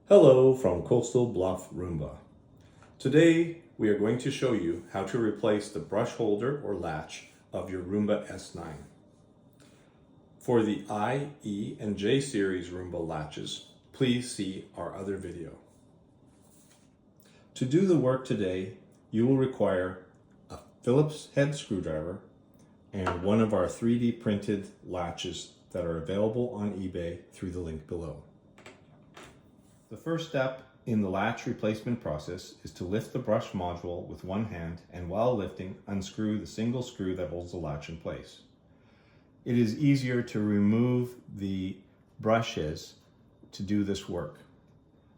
Hello from Coastal Bluff, Roomba. Today we are going to show you how to replace the brush holder or latch of your Roomba S9. For the I, E, and J series Roomba latches, please see our other video. To do the work today, you will require a Phillips head screwdriver and one of our 3D printed latches that are available on eBay through the link below. The first step in the latch replacement process is to lift the brush module with one hand and while lifting, unscrew the single screw that holds the latch in place. It is easier to remove the brushes to do this work.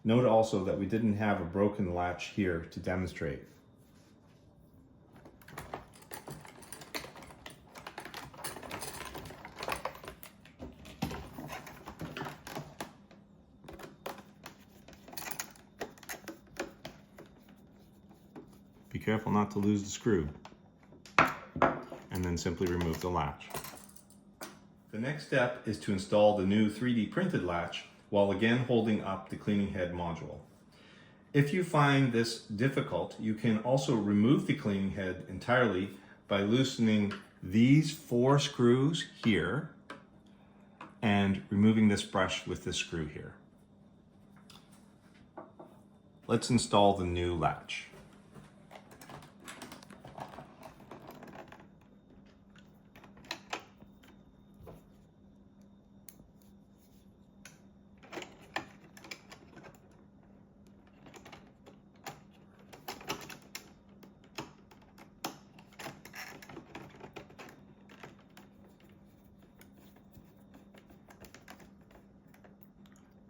Note also that we didn't have a broken latch here to demonstrate. Be careful not to lose the screw, and then simply remove the latch. The next step is to install the new 3D printed latch while again holding up the cleaning head module. If you find this difficult, you can also remove the cleaning head entirely by loosening these 4 screws here and removing this brush with this screw here. Let's install the new latch.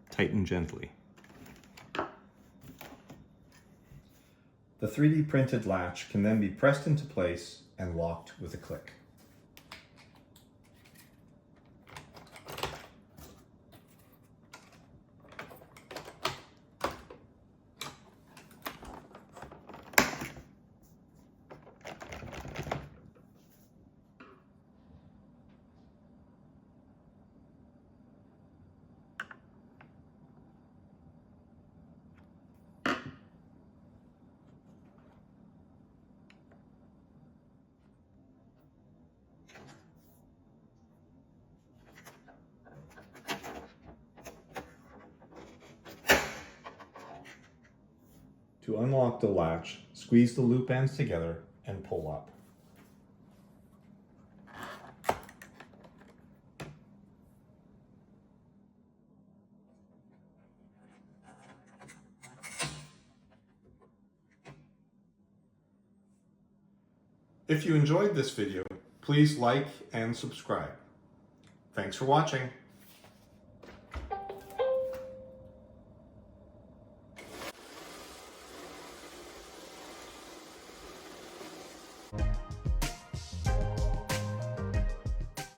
Tighten gently. The 3D printed latch can then be pressed into place and locked with a click. To unlock the latch, squeeze the loop ends together and pull up. If you enjoyed this video, please like and subscribe. Thanks for watching.